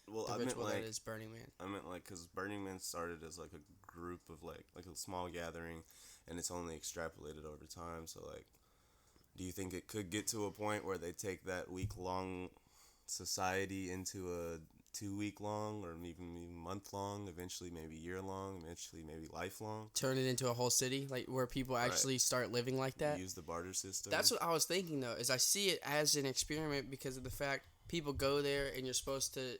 S1: the ritual that is Burning Man.
S2: I meant like because Burning Man started as like a group of like a small gathering, and it's only extrapolated over time. So like, do you think it could get to a point where they take that week-long society into a 2-week long or even month long, eventually maybe year long, eventually maybe lifelong?
S1: Turn it into a whole city, like where people actually start living like that.
S2: Use the barter system.
S1: That's what I was thinking, though, is I see it as an experiment because of the fact people go there and you're supposed to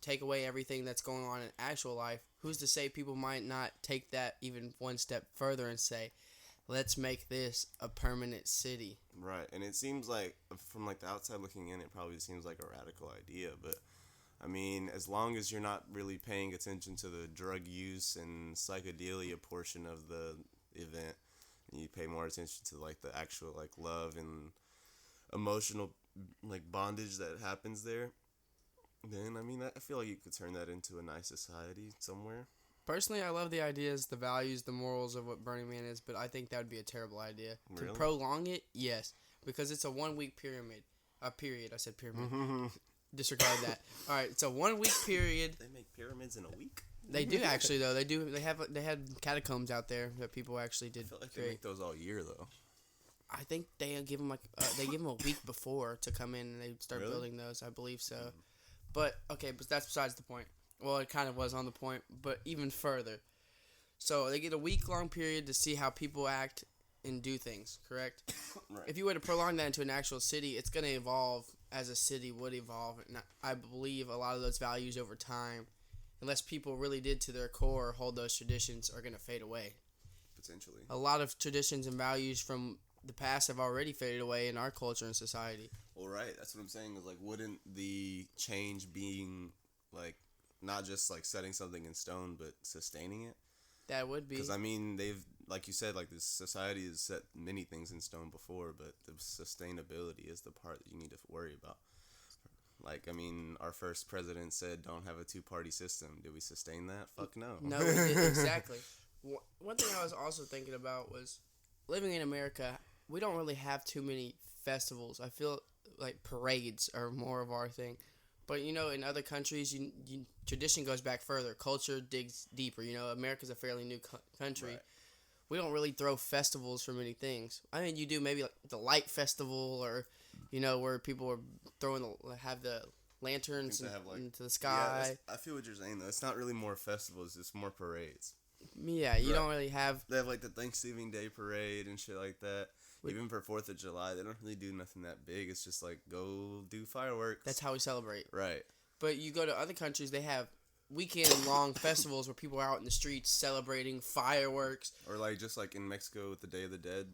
S1: take away everything that's going on in actual life. Who's to say people might not take that even one step further and say, let's make this a permanent city.
S2: Right, and it seems like, from like the outside looking in, it probably seems like a radical idea, but I mean, as long as you're not really paying attention to the drug use and psychedelia portion of the event, and you pay more attention to like the actual like love and emotional like bondage that happens there, then I mean, I feel like you could turn that into a nice society somewhere.
S1: Personally, I love the ideas, the values, the morals of what Burning Man is, but I think that would be a terrible idea.
S2: Really?
S1: To prolong it, yes, because it's a 1-week period. I said pyramid. Disregard that. All right, it's a 1-week period.
S2: They make pyramids in a week?
S1: They do actually, though. They do. They had catacombs out there that people actually did.
S2: I feel like
S1: create.
S2: they make those all year though.
S1: I think they give them a week before to come in and they start
S2: Really?
S1: building those. I believe so. But okay, but that's besides the point. Well, it kind of was on the point, but even further. So they get a week-long period to see how people act and do things, correct?
S2: Right.
S1: If you were to prolong that into an actual city, it's going to evolve as a city would evolve. And I believe a lot of those values over time, unless people really did to their core hold those traditions, are going to fade away.
S2: Potentially.
S1: A lot of traditions and values from the past have already faded away in our culture and society.
S2: Well, right. That's what I'm saying. Is like, wouldn't the change being like not just like setting something in stone, but sustaining it?
S1: That would be.
S2: Because I mean, they've, like you said, like this society has set many things in stone before, but the sustainability is the part that you need to worry about. Like, I mean, our first president said, "Don't have a 2-party system." Did we sustain that? Fuck no.
S1: No, we didn't, exactly. One thing I was also thinking about was living in America. We don't really have too many festivals. I feel like parades are more of our thing. But, you know, in other countries, tradition goes back further. Culture digs deeper. You know, America's a fairly new country.
S2: Right.
S1: We don't really throw festivals for many things. I mean, you do maybe like the Light Festival or, you know, where people are have the lanterns into the sky.
S2: Yeah, I feel what you're saying, though. It's not really more festivals. It's more parades.
S1: Yeah, you don't really have...
S2: They have, like, the Thanksgiving Day parade and shit like that. Even for 4th of July, they don't really do nothing that big. It's just, like, go do fireworks.
S1: That's how we celebrate.
S2: Right.
S1: But you go to other countries, they have weekend-long festivals where people are out in the streets celebrating fireworks.
S2: Or, like, just, like, in Mexico with the Day of the Dead,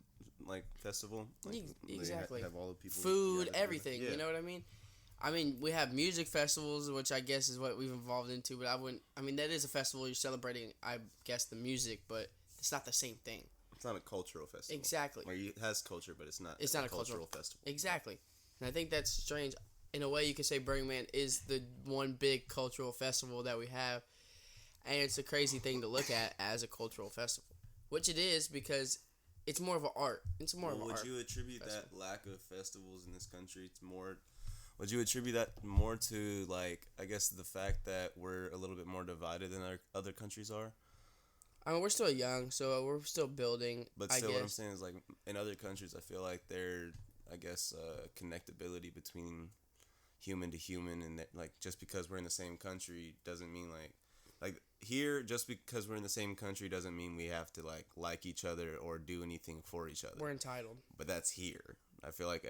S2: like, festival. Like,
S1: exactly.
S2: They have all the people...
S1: Food, everything. Yeah. You know what I mean? I mean, we have music festivals, which I guess is what we've evolved into, but I mean, that is a festival. You're celebrating, I guess, the music, but it's not the same thing.
S2: It's not a cultural festival.
S1: Exactly.
S2: Like, it has culture, but it's not a cultural festival.
S1: Exactly. And I think that's strange. In a way, you could say Burning Man is the one big cultural festival that we have, and it's a crazy thing to look at as a cultural festival, which it is because it's more of an art. It's more of an art.
S2: Would you attribute that lack of festivals in this country to more... Would you attribute that more to, like, I guess the fact that we're a little bit more divided than our other countries are?
S1: I mean, we're still young, so we're still building.
S2: But still, what I'm saying is, like, in other countries, I feel like their, I guess, connectability between human to human, and that, like, just because we're in the same country doesn't mean, like here, just because we're in the same country doesn't mean we have to, like each other or do anything for each other.
S1: We're entitled.
S2: But that's here. I feel like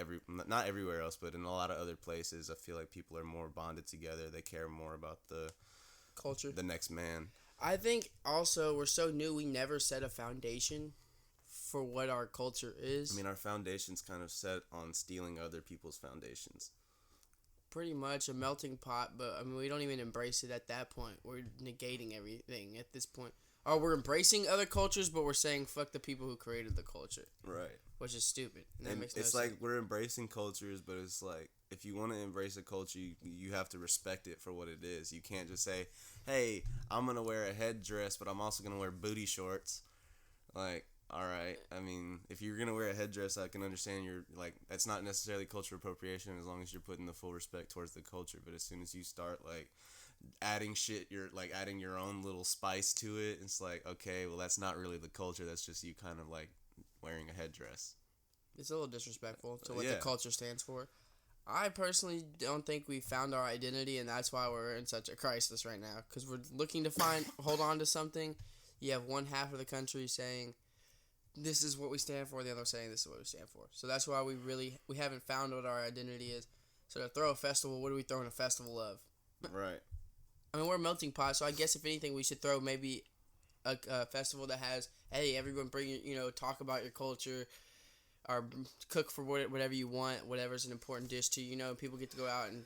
S2: not everywhere else, but in a lot of other places, I feel like people are more bonded together. They care more about
S1: culture.
S2: the next man.
S1: I think also we're so new, we never set a foundation for what our culture is.
S2: I mean, our foundation's kind of set on stealing other people's foundations.
S1: Pretty much a melting pot, but I mean, we don't even embrace it at that point. We're negating everything at this point. Or we're embracing other cultures, but we're saying fuck the people who created the culture.
S2: Right.
S1: Which is stupid.
S2: And makes no sense. Like we're embracing cultures, but it's like if you want to embrace a culture, you have to respect it for what it is. You can't just say, hey, I'm going to wear a headdress, but I'm also going to wear booty shorts. Like, all right. I mean, if you're going to wear a headdress, I can understand you're like, that's not necessarily cultural appropriation as long as you're putting the full respect towards the culture. But as soon as you start like adding shit, you're like adding your own little spice to it. It's like, okay, well, that's not really the culture. That's just you kind of like wearing a headdress.
S1: It's a little disrespectful to what the culture stands for. I personally don't think we found our identity, and that's why we're in such a crisis right now. Because we're looking to hold on to something. You have one half of the country saying, this is what we stand for, the other saying this is what we stand for. So that's why we haven't found what our identity is. So to throw a festival, what are we throwing a festival of?
S2: Right.
S1: I mean, we're a melting pot, so I guess if anything, we should throw maybe a festival that has, hey, everyone bring, talk about your culture, or cook for whatever you want, whatever's an important dish to you. People get to go out and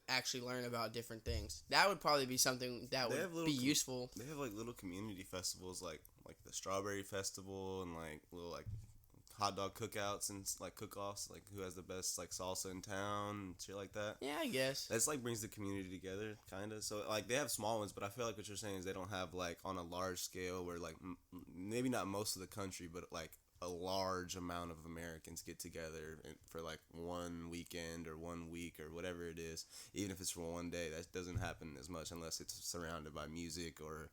S1: actually learn about different things. That would probably be something that would be useful.
S2: They have like little community festivals, like the Strawberry Festival, and like little like hot dog cookouts and like cook-offs, like who has the best like salsa in town and shit like that.
S1: Yeah, I guess
S2: that's like brings the community together, kind of. So like they have small ones, but I feel like what you're saying is they don't have like on a large scale where like maybe not most of the country, but like a large amount of Americans get together for like one weekend or 1 week or whatever it is, even if it's for one day. That doesn't happen as much unless it's surrounded by music or.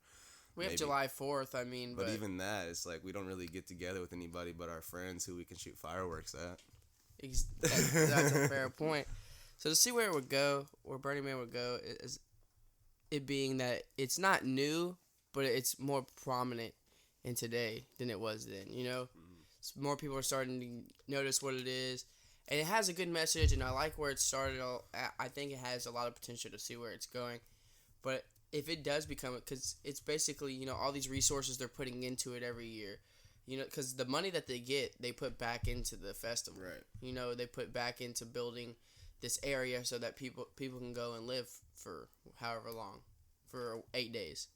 S1: We have July 4th, I mean,
S2: but even that, it's like we don't really get together with anybody but our friends who we can shoot fireworks at.
S1: That's a fair point. So to see where it would go, where Burning Man would go, is it being that it's not new, but it's more prominent in today than it was then, More people are starting to notice what it is, and it has a good message, and I like where it started. I think it has a lot of potential to see where it's going, but if it does become, because it's basically, all these resources they're putting into it every year, because the money that they get, they put back into the festival.
S2: Right.
S1: They put back into building this area so that people can go and live for however long, for 8 days.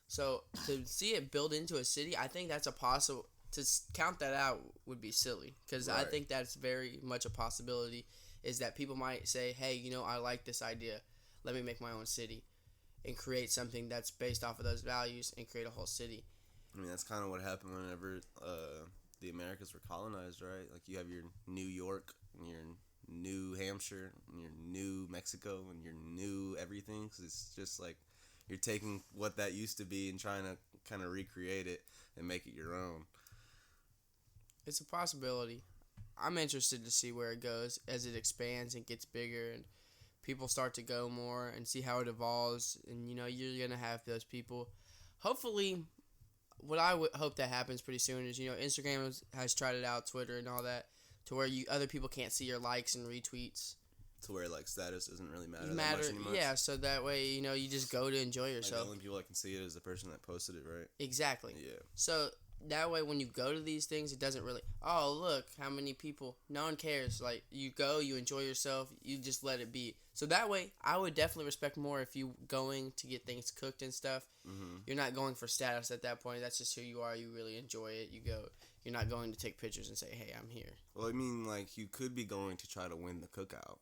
S1: So to see it build into a city, I think that's a possible. To count that out would be silly, because right. I think that's very much a possibility, is that people might say, hey, I like this idea. Let me make my own city and create something that's based off of those values and create a whole city.
S2: I mean, that's kind of what happened whenever the Americas were colonized, right? Like, you have your New York and your New Hampshire and your New Mexico and your new everything, because it's just like you're taking what that used to be and trying to kind of recreate it and make it your own.
S1: It's a possibility. I'm interested to see where it goes as it expands and gets bigger and people start to go more and see how it evolves. And, you're going to have those people. Hopefully, what I would hope that happens pretty soon is, Instagram has tried it out, Twitter and all that, to where other people can't see your likes and retweets.
S2: To where, like, status doesn't really matter that much anymore.
S1: Yeah, so that way, you just go to enjoy yourself.
S2: Like, the only people that can see it is the person that posted it, right?
S1: Exactly.
S2: Yeah.
S1: So that way, when you go to these things, it doesn't really, oh, look, how many people. No one cares. Like, you go, you enjoy yourself, you just let it be. So that way, I would definitely respect more if you going to get things cooked and stuff.
S2: Mm-hmm.
S1: You're not going for status at that point. That's just who you are. You really enjoy it. You go. You're not going to take pictures and say, hey, I'm here.
S2: Well, I mean, like, you could be going to try to win the cookout.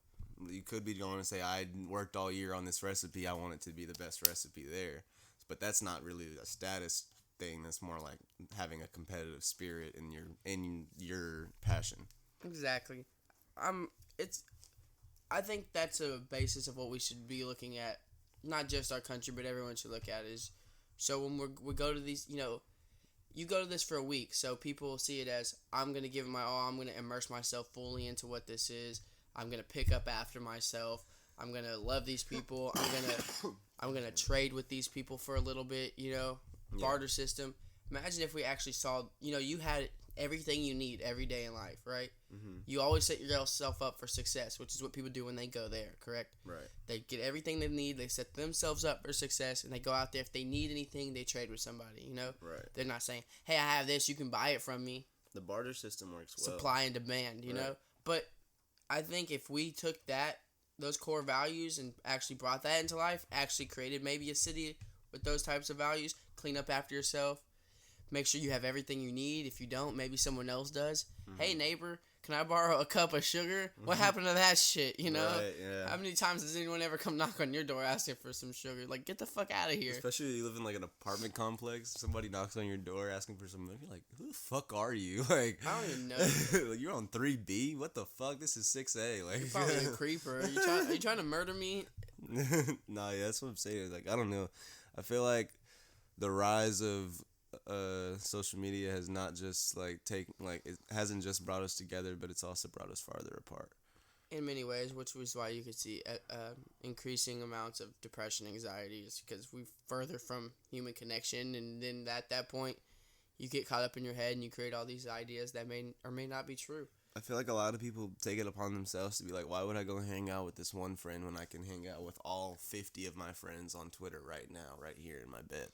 S2: You could be going to say, I worked all year on this recipe. I want it to be the best recipe there. But that's not really a status thing. That's more like having a competitive spirit in your passion.
S1: Exactly. I think that's a basis of what we should be looking at. Not just our country, but everyone should look at is. So when we go to these, you go to this for a week, so people see it as, I'm going to give it my all. I'm going to immerse myself fully into what this is. I'm going to pick up after myself. I'm going to love these people. I'm going to trade with these people for a little bit, barter system. Imagine if we actually saw, you had everything you need every day in life, right?
S2: Mm-hmm.
S1: You always set yourself up for success, which is what people do when they go there, correct?
S2: Right.
S1: They get everything they need, they set themselves up for success, and they go out there. If they need anything, they trade with somebody, you know?
S2: Right.
S1: They're not saying, hey, I have this, you can buy it from me.
S2: The barter system works well.
S1: Supply and demand, you know? But I think if we took those core values and actually brought that into life, actually created maybe a city with those types of values, clean up after yourself, make sure you have everything you need. If you don't, maybe someone else does. Mm-hmm. Hey, neighbor, can I borrow a cup of sugar? What happened to that shit, you know?
S2: Right, yeah.
S1: How many times does anyone ever come knock on your door asking for some sugar? Like, get the fuck out of here.
S2: Especially if you live in, like, an apartment complex. Somebody knocks on your door asking for some milk. You're like, who the fuck are you? Like,
S1: I don't even know.
S2: Like, you're on 3B? What the fuck? This is 6A. Like,
S1: you're probably a creeper. Are you trying to murder me?
S2: Nah, yeah, that's what I'm saying. Like, I don't know. I feel like the rise of social media has not just it hasn't just brought us together, but it's also brought us farther apart
S1: in many ways, which was why you could see increasing amounts of depression, anxiety, is because we're further from human connection, and then at that point you get caught up in your head and you create all these ideas that may or may not be true.
S2: I feel like a lot of people take it upon themselves to be like, why would I go hang out with this one friend when I can hang out with all 50 of my friends on Twitter right now, right here in my bed?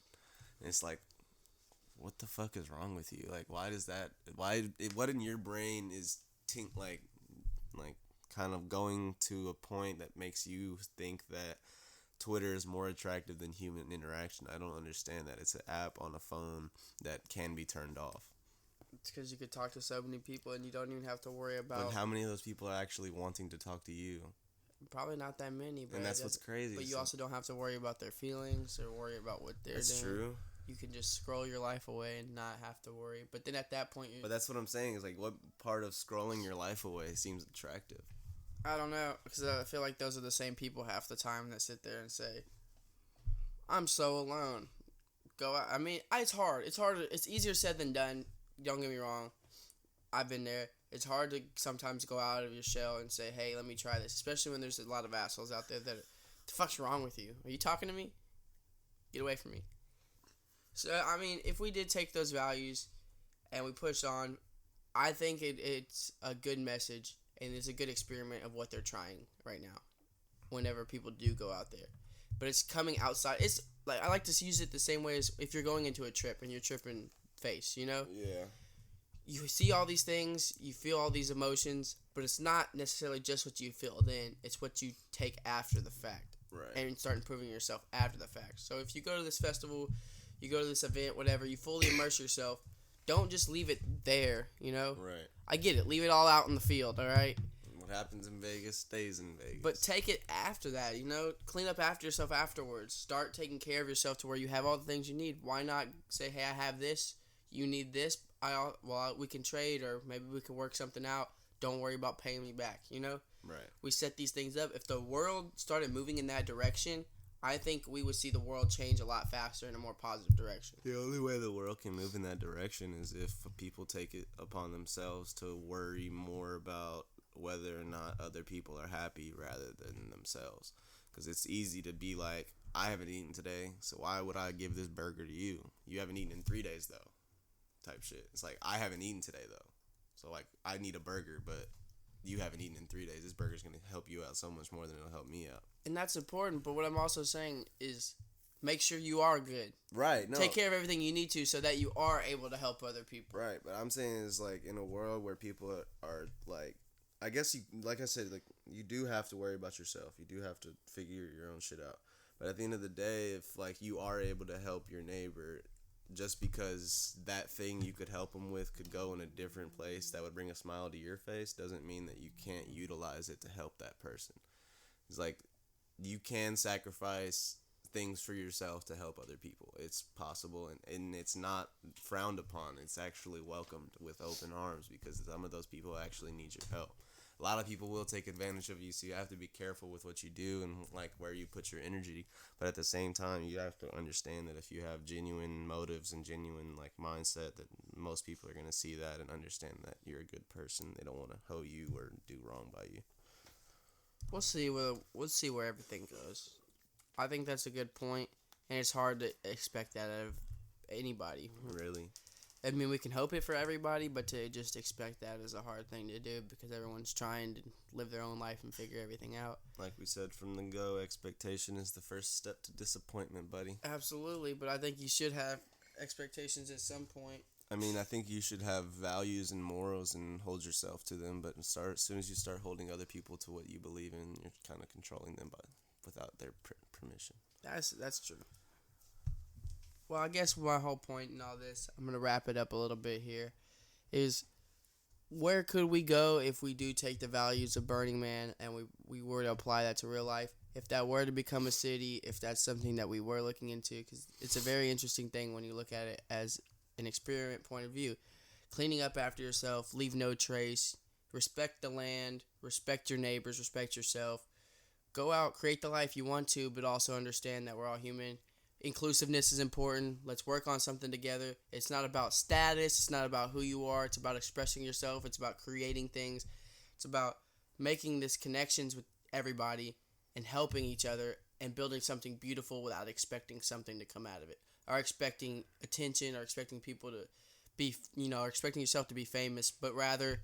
S2: And it's like, what the fuck is wrong with you? Like, what in your brain is kind of going to a point that makes you think that Twitter is more attractive than human interaction? I don't understand that. It's an app on a phone that can be turned off.
S1: It's because you could talk to so many people and you don't even have to worry about...
S2: But how many of those people are actually wanting to talk to you?
S1: Probably not that many. But
S2: and that's what's crazy.
S1: But you also don't have to worry about their feelings or worry about what they're doing.
S2: That's true.
S1: You can just scroll your life away and not have to worry. But then at that point...
S2: But that's what I'm saying is, like, what part of scrolling your life away seems attractive?
S1: I don't know, because I feel like those are the same people half the time that sit there and say, I'm so alone. Go out. I mean, it's hard. It's easier said than done. Don't get me wrong. I've been there. It's hard to sometimes go out of your shell and say, hey, let me try this. Especially when there's a lot of assholes out there that the fuck's wrong with you? Are you talking to me? Get away from me. So, I mean, if we did take those values and we push on, I think it's a good message and it's a good experiment of what they're trying right now whenever people do go out there. But it's coming outside. It's like, I like to use it the same way as if you're going into a trip and you're tripping face, you know?
S2: Yeah.
S1: You see all these things, you feel all these emotions, but it's not necessarily just what you feel then. It's what you take after the fact.
S2: Right.
S1: And start improving yourself after the fact. So if you go to this festival, you go to this event, whatever, you fully immerse yourself. Don't just leave it there, you know?
S2: Right.
S1: I get it. Leave it all out in the field, all right?
S2: What happens in Vegas stays in Vegas.
S1: But take it after that, you know? Clean up after yourself afterwards. Start taking care of yourself to where you have all the things you need. Why not say, hey, I have this. You need this. We can trade, or maybe we can work something out. Don't worry about paying me back, you know?
S2: Right.
S1: We set these things up. If the world started moving in that direction, I think we would see the world change a lot faster in a more positive direction.
S2: The only way the world can move in that direction is if people take it upon themselves to worry more about whether or not other people are happy rather than themselves. Because it's easy to be like, I haven't eaten today, so why would I give this burger to you? You haven't eaten in 3 days, though, type shit. It's like, I haven't eaten today, though. So, like, I need a burger, but you haven't eaten in 3 days. This burger's going to help you out so much more than it'll help me out.
S1: And that's important, but what I'm also saying is make sure you are good.
S2: Right. No.
S1: Take care of everything you need to so that you are able to help other people.
S2: Right, but I'm saying is, like, in a world where people are like, I guess you, like I said, like, you do have to worry about yourself. You do have to figure your own shit out. But at the end of the day, if, like, you are able to help your neighbor, just because that thing you could help them with could go in a different place that would bring a smile to your face doesn't mean that you can't utilize it to help that person. It's like, you can sacrifice things for yourself to help other people. It's possible, and it's not frowned upon. It's actually welcomed with open arms because some of those people actually need your help. A lot of people will take advantage of you, so you have to be careful with what you do and, like, where you put your energy. But at the same time, you have to understand that if you have genuine motives and genuine, like, mindset, that most people are going to see that and understand that you're a good person. They don't want to hoe you or do wrong by you.
S1: We'll see where everything goes. I think that's a good point, and it's hard to expect that out of anybody.
S2: Really?
S1: I mean, we can hope it for everybody, but to just expect that is a hard thing to do because everyone's trying to live their own life and figure everything out.
S2: Like we said from the go, expectation is the first step to disappointment, buddy.
S1: Absolutely, but I think you should have expectations at some point.
S2: I mean, I think you should have values and morals and hold yourself to them, but as soon as you start holding other people to what you believe in, you're kind of controlling them without their permission.
S1: That's true. Well, I guess my whole point in all this, I'm going to wrap it up a little bit here, is where could we go if we do take the values of Burning Man and we were to apply that to real life? If that were to become a city, if that's something that we were looking into, because it's a very interesting thing when you look at it as an experiment point of view. Cleaning up after yourself, leave no trace, respect the land, respect your neighbors, respect yourself. Go out, create the life you want to, but also understand that we're all human. Inclusiveness is important. Let's work on something together. It's not about status. It's not about who you are. It's about expressing yourself. It's about creating things. It's about making these connections with everybody and helping each other and building something beautiful without expecting something to come out of it. Or expecting attention or expecting people to be, or expecting yourself to be famous, but rather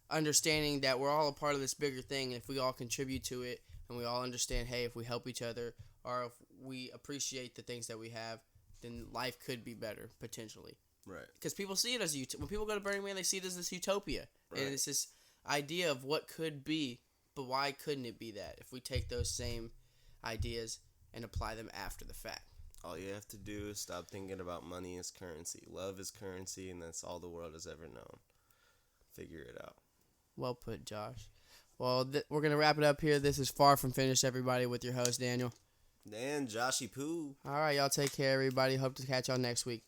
S1: understanding that we're all a part of this bigger thing. And if we all contribute to it and we all understand, hey, if we help each other, or if we appreciate the things that we have, then life could be better, potentially.
S2: Right.
S1: Because people see it as when people go to Burning Man, they see it as this utopia. Right. And it's this idea of what could be, but why couldn't it be that if we take those same ideas and apply them after the fact?
S2: All you have to do is stop thinking about money as currency. Love is currency, and that's all the world has ever known. Figure it out.
S1: Well put, Josh. Well, we're going to wrap it up here. This is Far From Finished, everybody, with your host, Daniel.
S2: And Joshy Poo.
S1: All right, y'all take care, everybody. Hope to catch y'all next week.